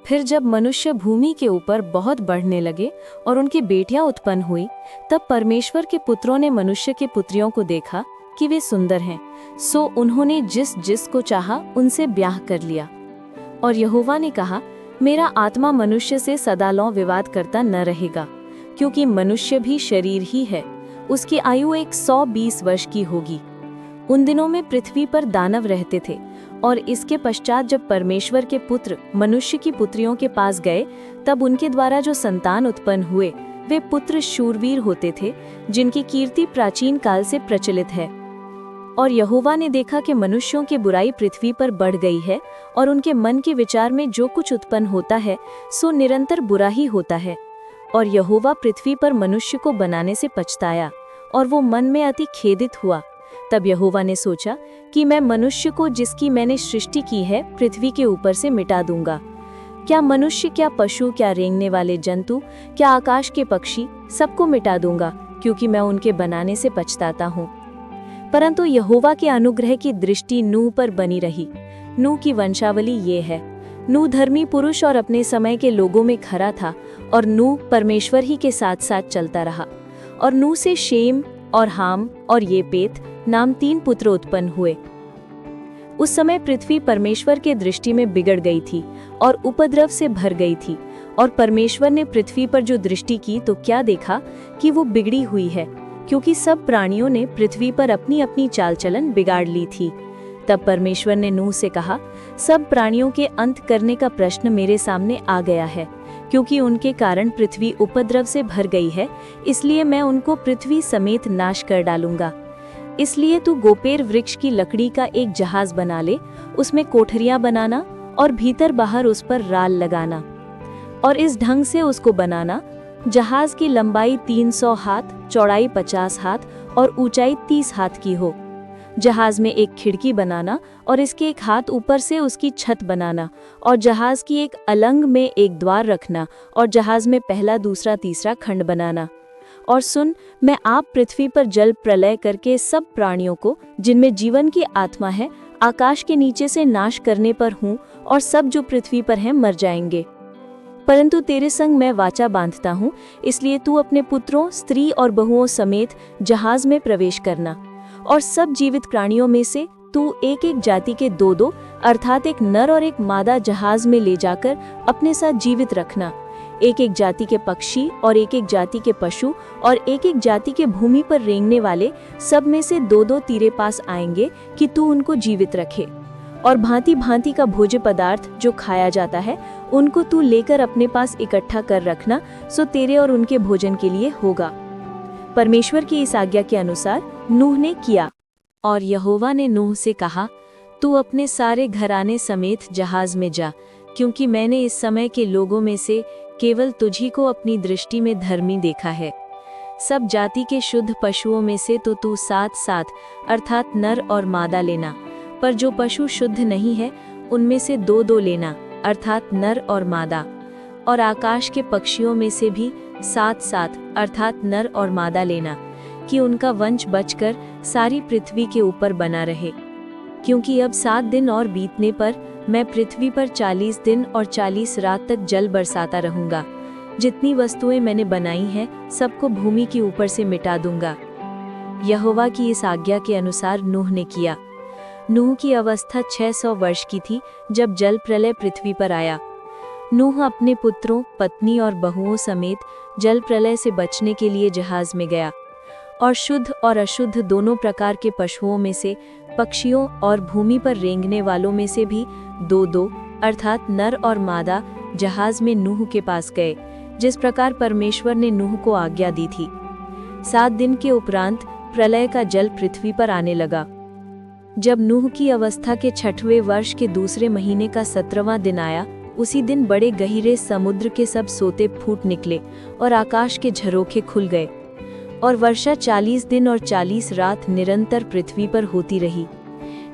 फिर जब मनुष्य भूमि के ऊपर बहुत बढ़ने लगे और उनकी बेटियां उत्पन्न हुई, तब परमेश्वर के पुत्रों ने मनुष्य के पुत्रियों को देखा कि वे सुंदर हैं, सो उन्होंने जिस जिस को चाहा उनसे ब्याह कर लिया। और यहोवा ने कहा, मेरा आत्मा मनुष्य से सदालौं विवाद करता न रहेगा, क्योंकि मनुष्य भी शरीर ही है, उसकी आयु 120 वर्ष की होगी। उन दिनों में पृथ्वी पर दानव रहते थे, और इसके पश्चात जब परमेश्वर के पुत्र मनुष्य की पुत्रियों के पास गए, तब उनके द्वारा जो संतान उत्पन्न हुए वे पुत्र शूरवीर होते थे, जिनकी कीर्ति प्राचीन काल से प्रचलित है। और यहोवा ने देखा कि मनुष्यों की बुराई पृथ्वी पर बढ़ गई है, और उनके मन के विचार में जो कुछ उत्पन्न होता है सो निरंतर बुरा ही होता है। और यहोवा पृथ्वी पर मनुष्य को बनाने से पछताया, और वो मन में अति खेदित हुआ। तब यहोवा ने सोचा कि मैं मनुष्य को जिसकी मैंने सृष्टि की है पृथ्वी के ऊपर से मिटा दूंगा। क्या मनुष्य, क्या पशु, क्या रेंगने वाले जंतु, क्या आकाश के पक्षी, सबको मिटा दूंगा, क्योंकि मैं उनके बनाने से पछताता हूँ। परंतु यहोवा के अनुग्रह की दृष्टि नूह पर बनी रही। नूह की वंशावली ये है। नूह धर्मी पुरुष और अपने समय के लोगों में खरा था, और नूह परमेश्वर ही के साथ साथ चलता रहा। और नूह से शेम और हाम और येपेत नाम 3 पुत्र उत्पन्न हुए। उस समय पृथ्वी परमेश्वर के दृष्टि में बिगड़ गई थी और उपद्रव से भर गई थी। और परमेश्वर ने पृथ्वी पर जो दृष्टि की तो क्या देखा कि वो बिगड़ी हुई है, क्योंकि सब प्राणियों ने पृथ्वी पर अपनी अपनी चाल चलन बिगाड़ ली थी। तब परमेश्वर ने नूह से कहा, सब प्राणियों के अंत करने का प्रश्न मेरे सामने आ गया है, क्योंकि उनके कारण पृथ्वी उपद्रव से भर गई है, इसलिए मैं उनको पृथ्वी समेत नाश कर डालूंगा। इसलिए तू गोपेर वृक्ष की लकड़ी का एक जहाज बना ले, उसमें कोठरियां बनाना और भीतर बाहर उस पर राल लगाना, और इस ढंग से उसको बनाना, जहाज की लंबाई 300 हाथ, चौड़ाई 50 हाथ और ऊंचाई 30 हाथ की हो। जहाज में एक खिड़की बनाना और इसके एक हाथ ऊपर से उसकी छत बनाना, और जहाज की एक अलंग में एक द्वार रखना, और जहाज में पहला, दूसरा, तीसरा खंड बनाना। और सुन, मैं आप पृथ्वी पर जल प्रलय करके सब प्राणियों को जिनमें जीवन की आत्मा है आकाश के नीचे से नाश करने पर हूँ, और सब जो पृथ्वी पर हैं मर जाएंगे। परंतु तेरे संग मैं वाचा बांधता हूँ, इसलिए तू अपने पुत्रों, स्त्री और बहुओं समेत जहाज में प्रवेश करना। और सब जीवित प्राणियों में से तू एक एक जाति के 2-2 अर्थात एक नर और एक मादा जहाज में ले जाकर अपने साथ जीवित रखना। एक एक जाति के पक्षी और एक एक जाति के पशु और एक एक जाति के भूमि पर रेंगने वाले सब में से 2-2 तेरे पास आएंगे कि तू उनको जीवित रखे। और भांति भांति का भोज्य पदार्थ जो खाया जाता है उनको तू लेकर अपने पास इकट्ठा कर रखना, सो तेरे और उनके भोजन के लिए होगा। परमेश्वर की इस आज्ञा के अनुसार नूह ने किया। और यहोवा ने नूह से कहा, तू अपने सारे घराने समेत जहाज में जा, क्योंकि मैंने इस समय के लोगों में से केवल तुझी को अपनी दृष्टि में धर्मी देखा है। सब जाति के शुद्ध पशुओं में से तो तू 7-7 अर्थात नर और मादा लेना, पर जो पशु शुद्ध नहीं है उनमें से 2-2 लेना अर्थात नर और मादा। और आकाश के पक्षियों में से भी 7-7 अर्थात नर और मादा लेना, कि उनका वंश बचकर सारी पृथ्वी के ऊपर बना रहे। क्योंकि अब 7 दिन और बीतने पर मैं पृथ्वी पर 40 दिन और 40 रात तक जल बरसाता रहूंगा। जितनी वस्तुएं मैंने बनाई हैं सबको भूमि के ऊपर से मिटा दूंगा। यहोवा की इस आज्ञा के अनुसार नूह ने किया। नूह की अवस्था 600 वर्ष की थी जब जल प्रलय पृथ्वी पर आया। नूह अपने पुत्रों, पत्नी और बहुओं समेत जल प्रलय से बचने के लिए जहाज में गया, और शुद्ध और अशुद्ध दोनों प्रकार के पशुओं में से, पक्षियों और भूमि पर रेंगने वालों में से भी 2-2 अर्थात नर और मादा जहाज में नूह के पास गए, जिस प्रकार परमेश्वर ने नूह को आज्ञा दी थी। 7 दिन के उपरांत प्रलय का जल पृथ्वी पर आने लगा। जब नूह की अवस्था के 6वें वर्ष के दूसरे महीने का 17वां दिन आया, उसी दिन बड़े गहीरे समुद्र के सब सोते फूट निकले और आकाश के झरोखे खुल गए, और वर्षा 40 दिन और 40 रात निरंतर पृथ्वी पर होती रही।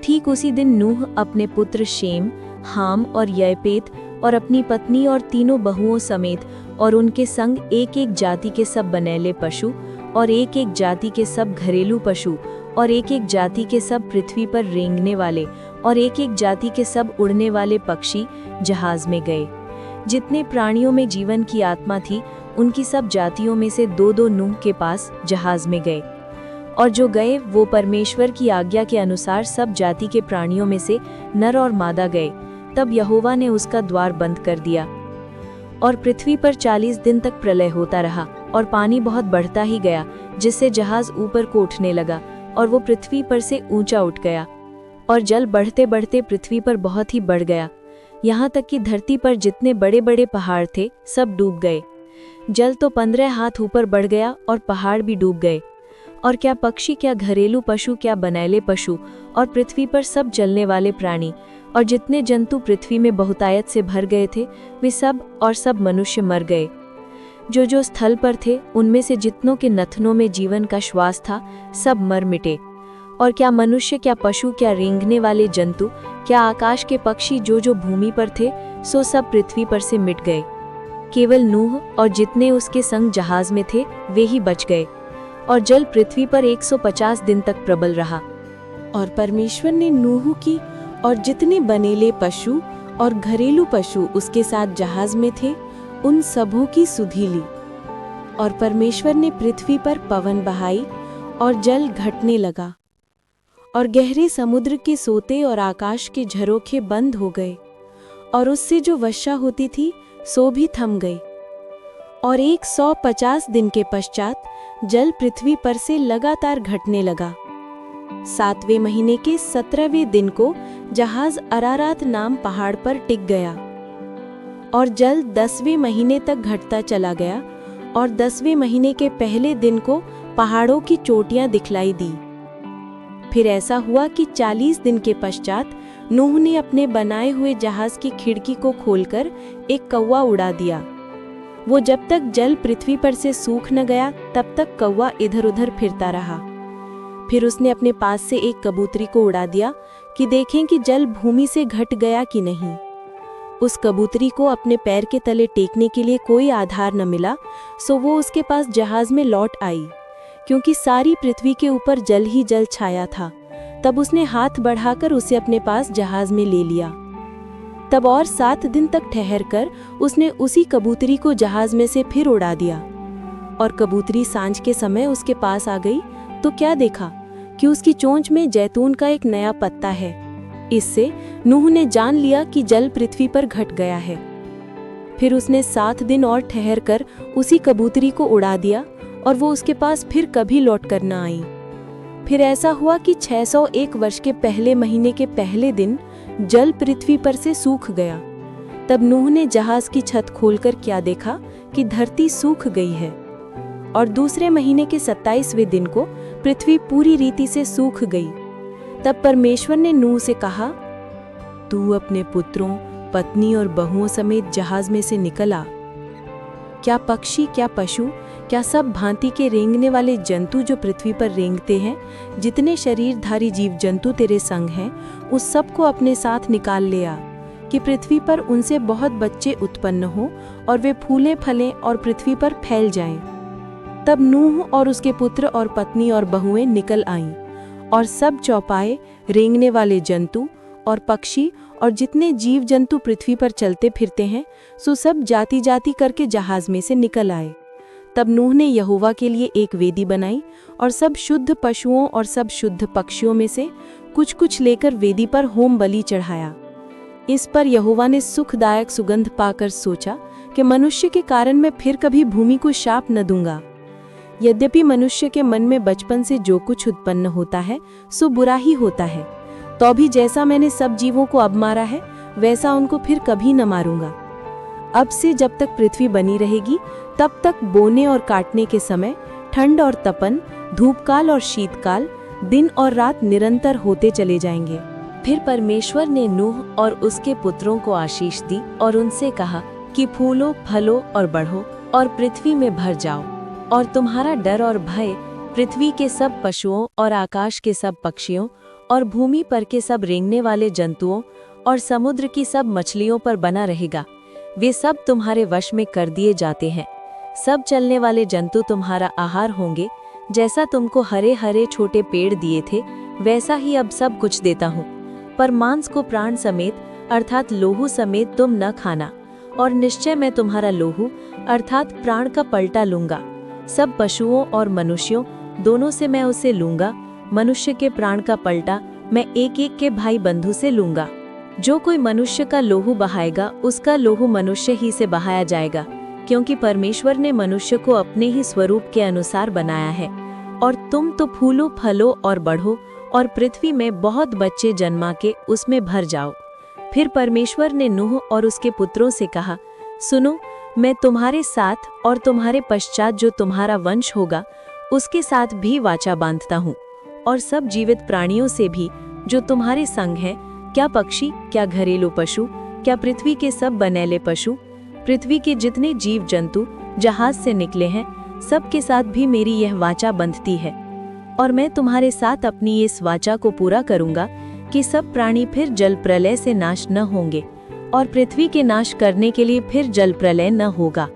ठीक उसी दिन नूह अपने पुत्र शेम, हाम और यपेत और अपनी पत्नी और 3 बहुओं समेत और उनके संग एक एक जाति के सब बनैले पशु और एक एक जाति के सब घरेलू पशु और एक एक जाति के सब पृथ्वी पर रेंगने वाले और एक एक जाति के सब उड़ने वाले पक्षी जहाज में गए। जितने प्राणियों में जीवन की आत्मा थी, उनकी सब जातियों में से दो दो नूह के पास जहाज में गए। और जो गए वो परमेश्वर की आज्ञा के अनुसार सब जाति के प्राणियों में से नर और मादा गए। तब यहोवा ने उसका द्वार बंद कर दिया और पृथ्वी पर 40 दिन तक प्रलय होता रहा और पानी बहुत बढ़ता ही गया, जिससे जहाज ऊपर को उठने लगा और वो पृथ्वी पर से ऊंचा उठ गया। और जल बढ़ते बढ़ते पृथ्वी पर बहुत ही बढ़ गया, यहाँ तक कि धरती पर जितने बड़े बड़े पहाड़ थे सब डूब गए। जल तो 15 हाथ ऊपर बढ़ गया और पहाड़ भी डूब गए। और क्या पक्षी, क्या घरेलू पशु, क्या बनैले पशु और पृथ्वी पर सब चलने वाले प्राणी और जितने जंतु पृथ्वी में बहुतायत से भर गए थे, वे सब और सब मनुष्य मर गए। जो स्थल पर थे उनमें से जितनों के नथनों में जीवन का श्वास था, सब मर मिटे। और क्या मनुष्य, क्या पशु, क्या रेंगने वाले जंतु, क्या आकाश के पक्षी जो भूमि पर थे, सो सब पृथ्वी पर से मिट गए। केवल नूह और जितने उसके संग जहाज में थे वे ही बच गए। और जल पृथ्वी पर 150 दिन तक प्रबल रहा। और परमेश्वर ने नूह की और जितने बनेले पशु और घरेलू पशु उसके साथ जहाज में थे, उन सबों की सुधि ली। और परमेश्वर ने पृथ्वी पर पवन बहाई और जल घटने लगा और गहरे समुद्र के सोते और आकाश के झरोखे बंद हो गए और उससे जो वर्षा होती थी सो भी थम गई। और 150 दिन के पश्चात जल पृथ्वी पर से लगातार घटने लगा। 7वें महीने के 17वें दिन को जहाज अरारात नाम पहाड़ पर टिक गया। और जल 10वें महीने तक घटता चला गया और 10वें महीने के पहले दिन को पहाड़ों की चोटियां दिखलाई दी। फिर ऐसा हुआ कि 40 दिन के पश्चात नूह ने अपने बनाए हुए जहाज की खिड़की को खोलकर एक कौवा उड़ा दिया। वो जब तक जल पृथ्वी पर से सूख न गया तब तक कौवा इधर उधर फिरता रहा। फिर उसने अपने पास से एक कबूतरी को उड़ा दिया कि देखें कि जल भूमि से घट गया कि नहीं। उस कबूतरी को अपने पैर के तले टेकने के लिए कोई आधार न मिला, सो वो उसके पास जहाज में लौट आई, क्योंकि सारी पृथ्वी के ऊपर जल ही जल छाया था। तब उसने हाथ बढ़ाकर उसे अपने पास जहाज में ले लिया। तब और 7 दिन तक ठहरकर उसने उसी कबूतरी को जहाज में से फिर उड़ा दिया। और कबूतरी सांझ के समय उसके पास आ गई तो क्या देखा कि उसकी चोंच में जैतून का एक नया पत्ता है। इससे नूह ने जान लिया कि जल पृथ्वी पर घट गया है। फिर उसने 7 दिन और ठहरकर उसी कबूतरी को उड़ा दिया और वो उसके पास फिर कभी लौट कर न आई। फिर ऐसा हुआ कि 601 वर्ष के पहले महीने के पहले दिन जल पृथ्वी पर से सूख गया। तब नूह ने जहाज की छत खोलकर क्या देखा कि धरती सूख गई है। और दूसरे महीने के 27वें दिन को पृथ्वी पूरी रीति से सूख गई। तब परमेश्वर ने नूह से कहा, तू अपने पुत्रों, पत्नी और बहुओं समेत जहाज में से निकल आ। क्या पक्षी, क्या पशु, क्या सब भांति के रेंगने वाले जंतु जो पृथ्वी पर रेंगते हैं, जितने शरीरधारी जीव जंतु तेरे संग हैं, उस सब को अपने साथ निकाल ले आ, कि पृथ्वी पर उनसे बहुत बच्चे उत्पन्न हो और वे फूलें फलें और पृथ्वी पर फैल जाएं। तब नूह और उसके पुत्र और पत्नी और बहुएं निकल आईं, और सब चौपाए, रेंगने वाले जंतु और पक्षी और जितने जीव जंतु पृथ्वी पर चलते फिरते हैं, सो सब जाति जाति करके जहाज में से निकल आए। तब नूह ने यहोवा के लिए एक वेदी बनाई और सब शुद्ध पशुओं और सब शुद्ध पक्षियों में से कुछ कुछ लेकर वेदी पर होम बलि चढ़ाया। इस पर यहोवा ने सुखदायक सुगंध पाकर सोचा कि मनुष्य के कारण मैं फिर कभी भूमि को शाप न दूंगा। यद्यपि मनुष्य के मन में बचपन से जो कुछ उत्पन्न होता है सो बुरा ही होता है, तो भी जैसा मैंने सब जीवों को अब मारा है वैसा उनको फिर कभी न मारूंगा। अब से जब तक पृथ्वी बनी रहेगी तब तक बोने और काटने के समय, ठंड और तपन, धूपकाल और शीतकाल, दिन और रात निरंतर होते चले जाएंगे। फिर परमेश्वर ने नूह और उसके पुत्रों को आशीष दी और उनसे कहा कि फूलो, फलो और बढ़ो और पृथ्वी में भर जाओ, और तुम्हारा डर और भय पृथ्वी के सब पशुओं और आकाश के सब पक्षियों और भूमि पर के सब रेंगने वाले जंतुओं और समुद्र की सब मछलियों पर बना रहेगा। वे सब तुम्हारे वश में कर दिए जाते हैं। सब चलने वाले जंतु तुम्हारा आहार होंगे। जैसा तुमको हरे हरे छोटे पेड़ दिए थे वैसा ही अब सब कुछ देता हूँ। पर मांस को प्राण समेत अर्थात लोहू समेत तुम न खाना, और निश्चय मैं तुम्हारा लोहू अर्थात प्राण का पलटा लूंगा। सब पशुओं और मनुष्यों दोनों से मैं उसे लूंगा। मनुष्य के प्राण का पलटा मैं एक एक के भाई बंधु से लूंगा। जो कोई मनुष्य का लोहू बहाएगा उसका लोहू मनुष्य ही से बहाया जाएगा, क्योंकि परमेश्वर ने मनुष्य को अपने ही स्वरूप के अनुसार बनाया है। और तुम तो फूलो फलो और बढ़ो और पृथ्वी में बहुत बच्चे जन्मा के उसमें भर जाओ। फिर परमेश्वर ने नूह और उसके पुत्रों से कहा, सुनो, मैं तुम्हारे साथ और तुम्हारे पश्चात जो तुम्हारा वंश होगा उसके साथ भी वाचा बांधता हूँ, और सब जीवित प्राणियों से भी जो तुम्हारे संग हैं, क्या पक्षी, क्या घरेलू पशु, क्या पृथ्वी के सब बनेले पशु, पृथ्वी के जितने जीव जंतु जहाज से निकले हैं, सब के साथ भी मेरी यह वाचा बंधती है। और मैं तुम्हारे साथ अपनी इस वाचा को पूरा करूंगा कि सब प्राणी फिर जल प्रलय से नाश न होंगे, और पृथ्वी के नाश करने के लिए फिर जल प्रलय न होगा।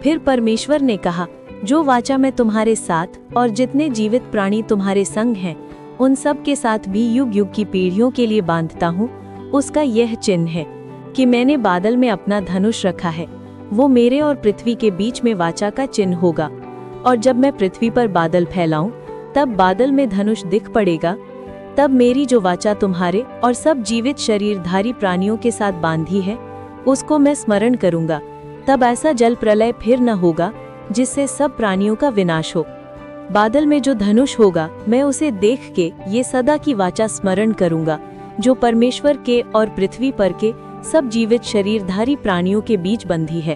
फिर परमेश्वर ने कहा, जो वाचा मैं तुम्हारे साथ और जितने जीवित प्राणी तुम्हारे संग हैं उन सब के साथ भी युग युग की पीढ़ियों के लिए बांधता हूँ, उसका यह चिन्ह है कि मैंने बादल में अपना धनुष रखा है। वो मेरे और पृथ्वी के बीच में वाचा का चिन्ह होगा। और जब मैं पृथ्वी पर बादल फैलाऊं तब बादल में धनुष दिख पड़ेगा। तब मेरी जो वाचा तुम्हारे और सब जीवित शरीरधारी प्राणियों के साथ बांधी है उसको मैं स्मरण करूंगा। तब ऐसा जल प्रलय फिर न होगा जिससे सब प्राणियों का विनाश हो। बादल में जो धनुष होगा मैं उसे देख के ये सदा की वाचा स्मरण करूंगा जो परमेश्वर के और पृथ्वी पर के सब जीवित शरीरधारी प्राणियों के बीच बंधी है।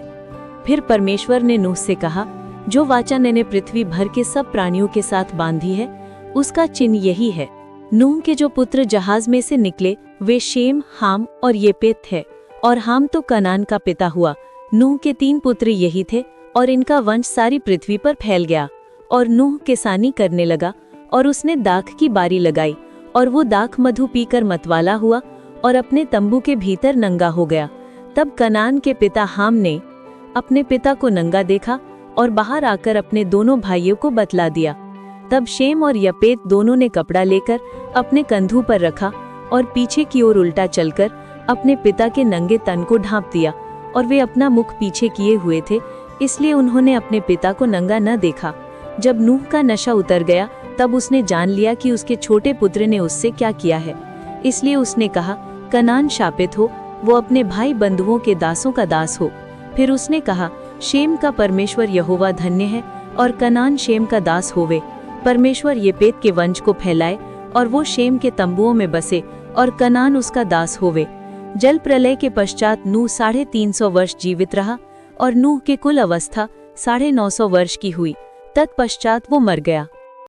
फिर परमेश्वर ने नूह से कहा, जो वाचा मैंने पृथ्वी भर के सब प्राणियों के साथ बांधी है उसका चिन्ह यही है। नूह के जो पुत्र जहाज में से निकले वे शेम, हाम और येपेत थे, और हाम तो कनान का पिता हुआ। नूह के 3 पुत्र यही थे और इनका वंश सारी पृथ्वी पर फैल गया। और नूह किसानी करने लगा और उसने दाख की बारी लगाई, और वो दाख मधु पीकर मतवाला हुआ और अपने तंबू के भीतर नंगा हो गया। तब कनान के पिता हाम ने अपने पिता को नंगा देखा और बाहर आकर अपने दोनों भाइयों को बतला दिया। तब शेम और यपेत दोनों ने कपड़ा लेकर अपने कंधों पर रखा और पीछे की ओर उल्टा चलकर अपने पिता के नंगे तन को ढांप दिया, और वे अपना मुख पीछे किए हुए थे, इसलिए उन्होंने अपने पिता को नंगा न देखा। जब नूह का नशा उतर गया तब उसने जान लिया कि उसके छोटे पुत्र ने उससे क्या किया है, इसलिए उसने कहा, कनान शापित हो, वो अपने भाई बंधुओं के दासों का दास हो। फिर उसने कहा, शेम का परमेश्वर यहोवा धन्य है और कनान शेम का दास होवे। परमेश्वर येपेत के वंश को फैलाए और वो शेम के तंबुओं में बसे और कनान उसका दास होवे। जल प्रलय के पश्चात नूह 350 वर्ष जीवित रहा और नूह के कुल अवस्था 950 वर्ष की हुई। तत्पश्चात वो मर गया।